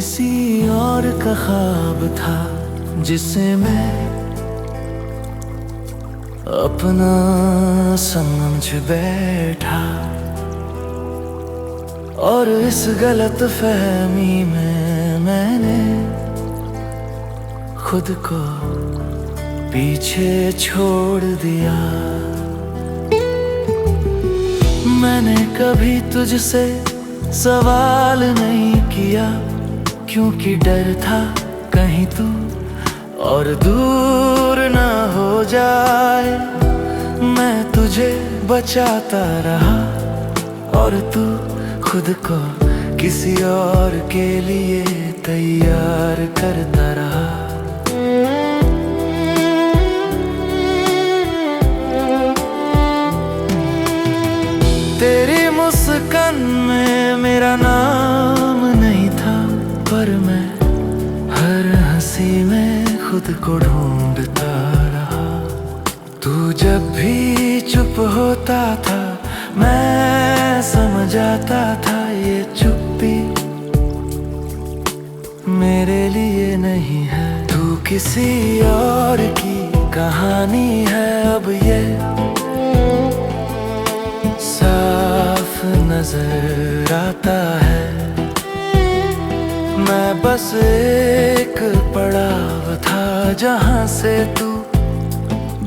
किसी और का ख्वाब था जिसे मैं अपना समझ बैठा, और इस गलत फहमी में मैंने खुद को पीछे छोड़ दिया। मैंने कभी तुझसे सवाल नहीं किया, क्योंकि डर था कहीं तू और दूर ना हो जाए। मैं तुझे बचाता रहा और तू खुद को किसी और के लिए तैयार करता रहा। तेरी मुस्कान में मेरा नाम नहीं था, पर मैं हर हंसी में खुद को ढूंढता रहा। तू जब भी चुप होता था मैं समझ आता था ये चुप्पी मेरे लिए नहीं है। तू किसी और की कहानी है, अब ये साफ नजर आता है। मैं बस एक पड़ाव था जहां से तू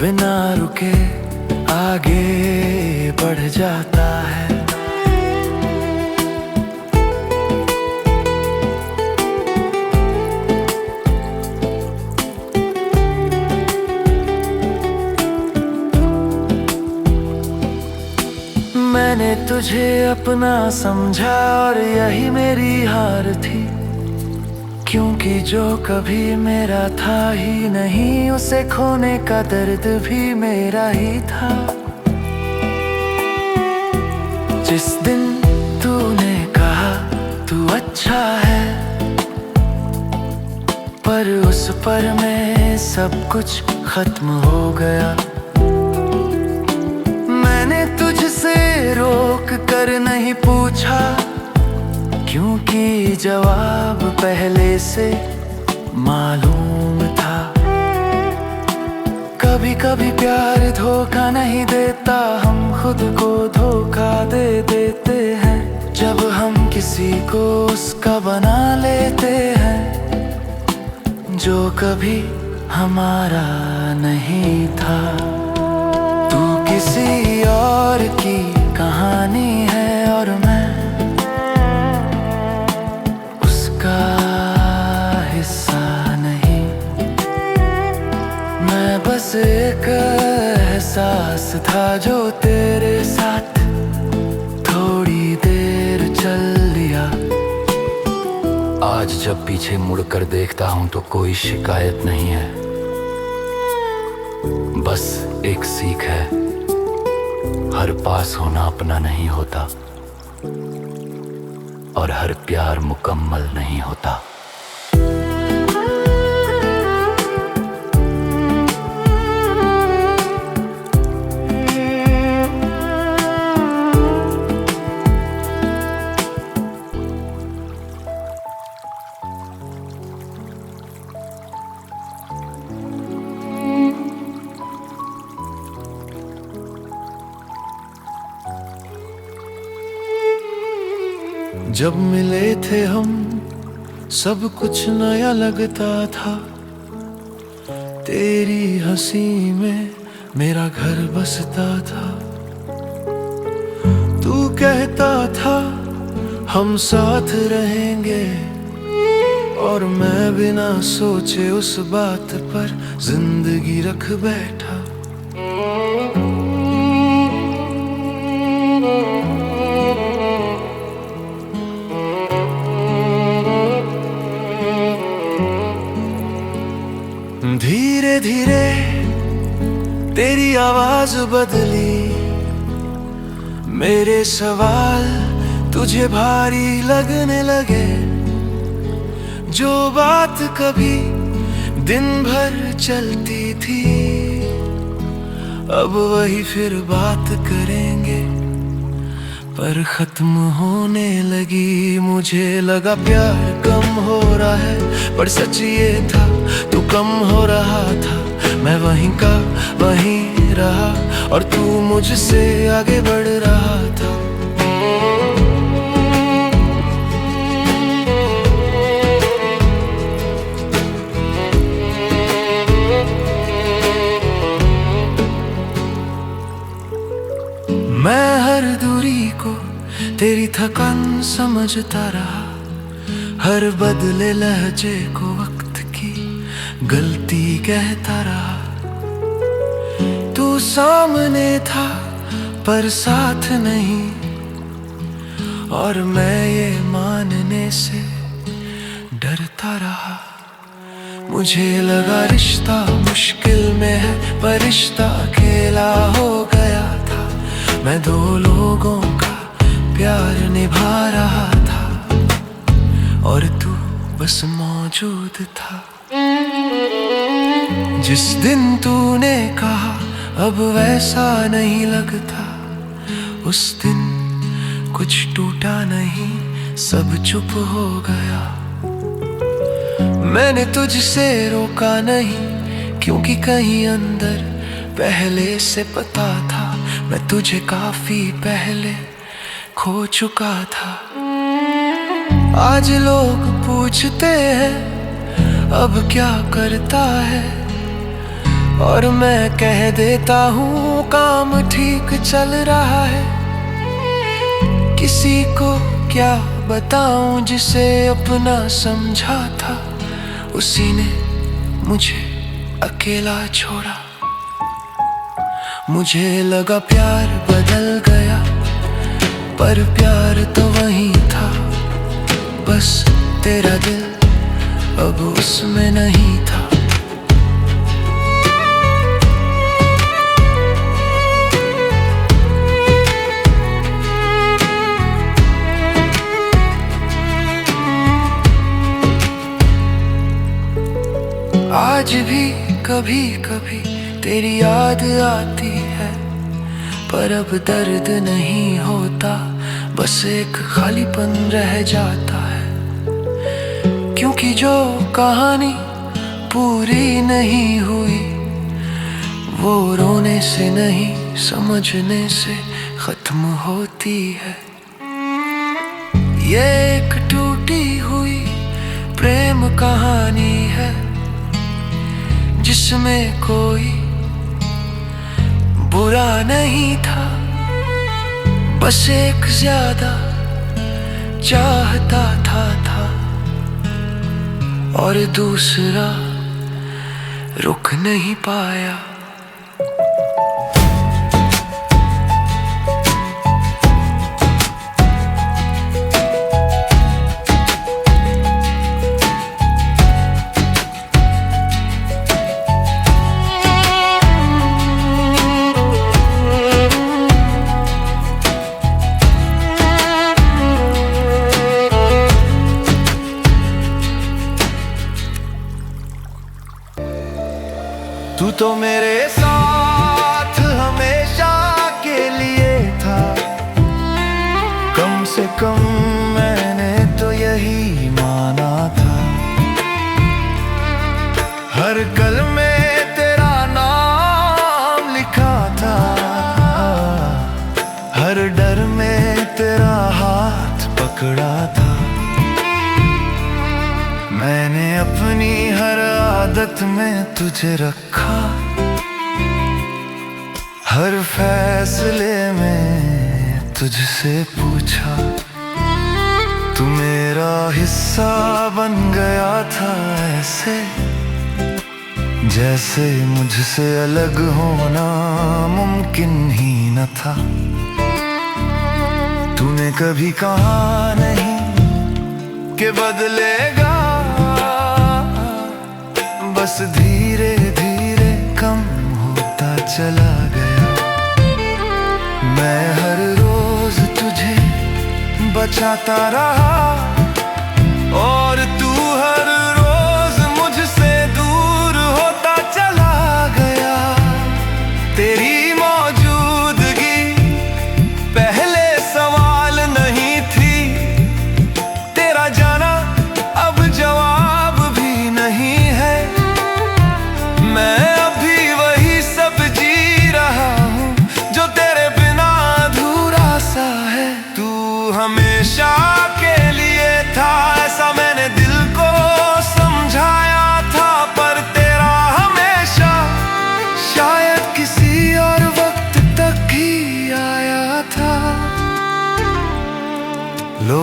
बिना रुके आगे बढ़ जाता है। मैंने तुझे अपना समझा और यही मेरी हार थी, क्योंकि जो कभी मेरा था ही नहीं उसे खोने का दर्द भी मेरा ही था। जिस दिन तूने कहा तू अच्छा है, पर उस पर में सब कुछ खत्म हो गया। मैंने तुझसे रोक कर नहीं पूछा, क्योंकि जवाब पहले से मालूम था। कभी कभी प्यार धोखा नहीं देता, हम खुद को धोखा दे देते हैं जब हम किसी को उसका बना लेते हैं जो कभी हमारा नहीं था। तू किसी और की कहानी है और मैं उसका हिस्सा नहीं। मैं बस एक एहसास था जो तेरे साथ थोड़ी देर चल लिया। आज जब पीछे मुड़कर देखता हूं तो कोई शिकायत नहीं है, बस एक सीख है, हर पास होना अपना नहीं होता और हर प्यार मुकम्मल नहीं होता। जब मिले थे हम सब कुछ नया लगता था, तेरी हंसी में मेरा घर बसता था। तू कहता था हम साथ रहेंगे और मैं बिना सोचे उस बात पर जिंदगी रख बैठा। धीरे धीरे तेरी आवाज बदली, मेरे सवाल तुझे भारी लगने लगे। जो बात कभी दिन भर चलती थी अब वही फिर बात करेंगे। पर खत्म होने लगी। मुझे लगा प्यार कम हो रहा है, पर सच ये था तू कम हो रहा था। मैं वहीं का वहीं रहा और तू मुझसे आगे बढ़ रहा था। मैं हर दूरी को तेरी थकान समझता रहा, हर बदले लहजे को वक्त की गलती कहता रहा। तू सामने था पर साथ नहीं, और मैं ये मानने से डरता रहा। मुझे लगा रिश्ता मुश्किल में है, पर रिश्ता अकेला हो गया था। मैं दो लोगों का प्यार निभा रहा था और तू बस मौजूद था। जिस दिन तूने कहा अब वैसा नहीं लगता, उस दिन कुछ टूटा नहीं, सब चुप हो गया। मैंने तुझसे रोका नहीं, क्योंकि कहीं अंदर पहले से पता था मैं तुझे काफी पहले खो चुका था। आज लोग पूछते हैं अब क्या करता है, और मैं कह देता हूँ काम ठीक चल रहा है। किसी को क्या बताऊं जिसे अपना समझा था, उसी ने मुझे अकेला छोड़ा। मुझे लगा प्यार बदल गया, पर प्यार तो वही था। बस तेरा दिल अब उसमें नहीं था। आज भी कभी कभी तेरी याद आती है, पर अब दर्द नहीं होता, बस एक खालीपन रह जाता है। क्योंकि जो कहानी पूरी नहीं हुई, वो रोने से नहीं समझने से खत्म होती है। ये एक टूटी हुई प्रेम कहानी है, जिसमें कोई बुरा नहीं था, बस एक ज्यादा चाहता था और दूसरा रुक नहीं पाया। तू तो मेरे साथ हमेशा के लिए था, कम से कम मैंने तो यही माना था। हर कल में तेरा नाम लिखा था, हर डर में तेरा हाथ पकड़ा था। मैंने अपनी हर आदत में तुझे रखा, हर फैसले में तुझसे पूछा। तू मेरा हिस्सा बन गया था ऐसे, जैसे मुझसे अलग होना मुमकिन ही न था। तूने कभी कहा नहीं कि बदलेगा, बस धीरे धीरे कम होता चला गया। मैं हर रोज तुझे बचाता रहा, और तू हर रोज मुझसे दूर होता चला गया। तेरी मौजूदगी पहले सवाल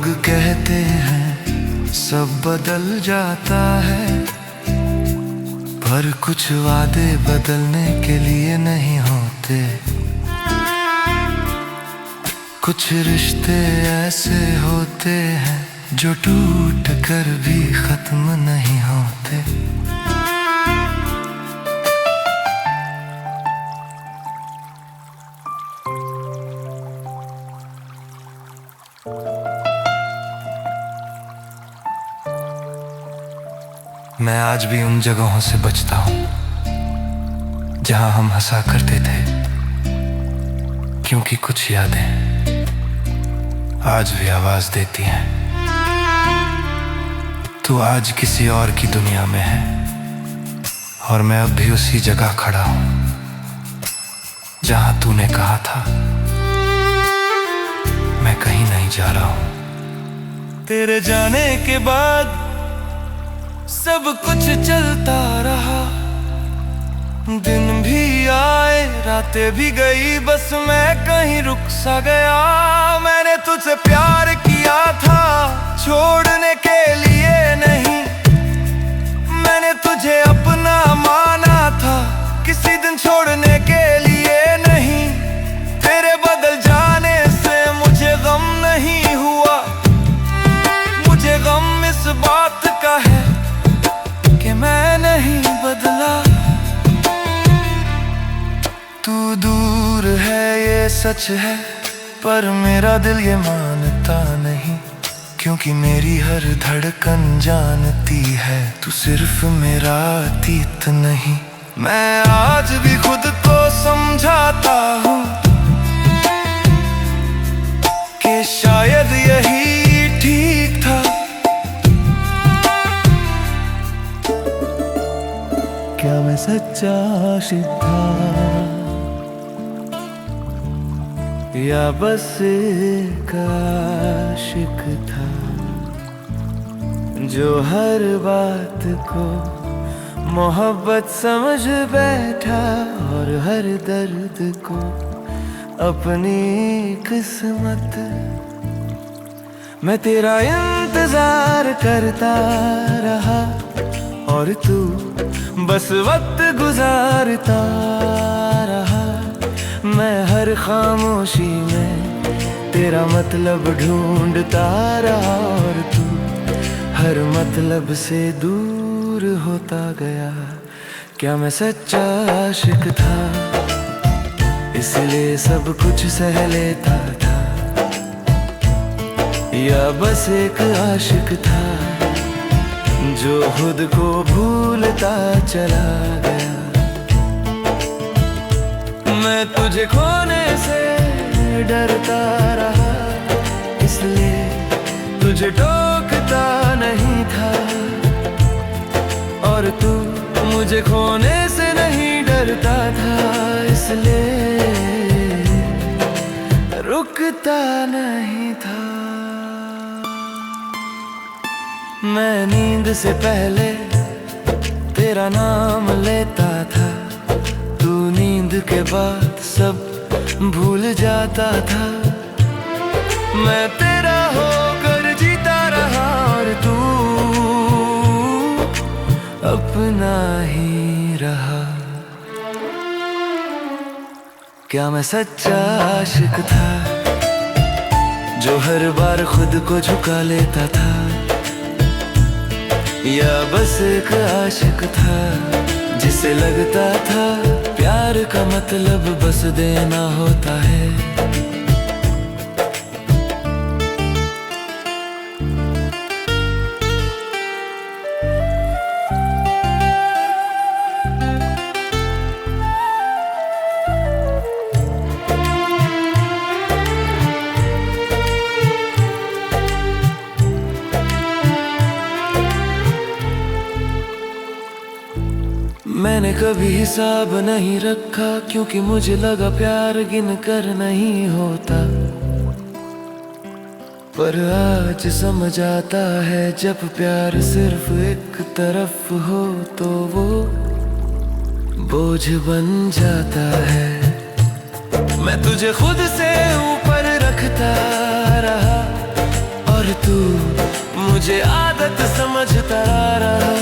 लोग कहते हैं सब बदल जाता है, पर कुछ वादे बदलने के लिए नहीं होते। कुछ रिश्ते ऐसे होते हैं जो टूट कर भी खत्म नहीं होते। मैं आज भी उन जगहों से बचता हूं जहां हम हंसा करते थे, क्योंकि कुछ यादें आज भी आवाज देती हैं। तू आज किसी और की दुनिया में है और मैं अब भी उसी जगह खड़ा हूं जहां तूने कहा था मैं कहीं नहीं जा रहा हूं। तेरे जाने के बाद सब कुछ चलता रहा, दिन भी आए रातें भी गई, बस मैं कहीं रुक सा गया। मैंने तुझसे प्यार किया था छोड़ने के लिए नहीं, मैंने तुझे अपना माना था किसी दिन छोड़ने के लिए नहीं। तेरे बदल जाने से मुझे गम नहीं हुआ, मुझे गम इस बात का है कि मैं नहीं बदला। तू दूर है ये सच है, पर मेरा दिल ये मानता नहीं, क्योंकि मेरी हर धड़कन जानती है तू सिर्फ मेरा अतीत नहीं। मैं आज भी खुद को समझाता हूँ कि शायद यही ठीक था। क्या मैं सच्चा आशिक था या बस एक आशिक था जो हर बात को मोहब्बत समझ बैठा और हर दर्द को अपनी किस्मत। मैं तेरा इंतजार करता रहा और तू बस वक्त गुजारता रहा। मैं हर खामोशी में तेरा मतलब ढूंढता रहा और तू हर मतलब से दूर होता गया। क्या मैं सच्चा आशिक था इसलिए सब कुछ सह लेता था, या बस एक आशिक था जो खुद को भूलता चला गया। मैं तुझे खोने से डरता रहा, इसलिए तुझे टोकता नहीं था, और तू मुझे खोने से नहीं डरता था, इसलिए रुकता नहीं था। मैं नींद से पहले तेरा नाम लेता था, तू नींद के बाद सब भूल जाता था। मैं तेरा होकर जीता रहा और तू अपना ही रहा। क्या मैं सच्चा आशिक था जो हर बार खुद को झुका लेता था, या बस एक आशिक था जिसे लगता था प्यार का मतलब बस देना होता है। मैंने कभी हिसाब नहीं रखा, क्योंकि मुझे लगा प्यार गिन कर नहीं होता, पर आज समझ आता है जब प्यार सिर्फ एक तरफ हो तो वो बोझ बन जाता है। मैं तुझे खुद से ऊपर रखता रहा और तू मुझे आदत समझता रहा।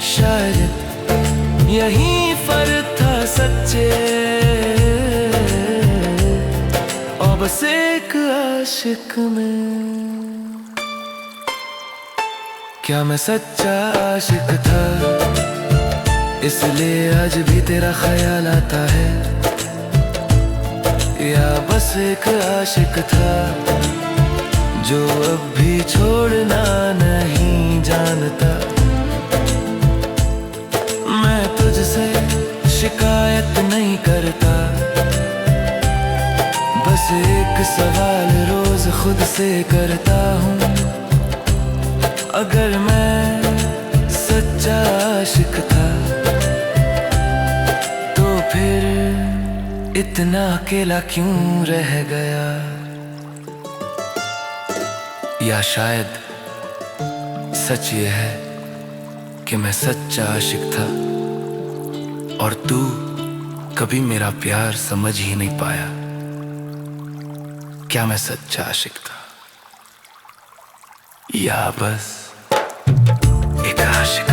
शायद यही फर्क था सच्चे और बस एक आशिक में। क्या मैं सच्चा आशिक था, इसलिए आज भी तेरा ख्याल आता है, या बस एक आशिक था जो अब भी छोड़ना नहीं जानता। मैं तुझसे शिकायत नहीं करता, बस एक सवाल रोज खुद से करता हूँ, अगर मैं सच्चा आशिक था तो फिर इतना अकेला क्यों रह गया। या शायद सच ये है कि मैं सच्चा आशिक था और तू कभी मेरा प्यार समझ ही नहीं पाया। क्या मैं सच्चा आशिक था या बस एक आशिक।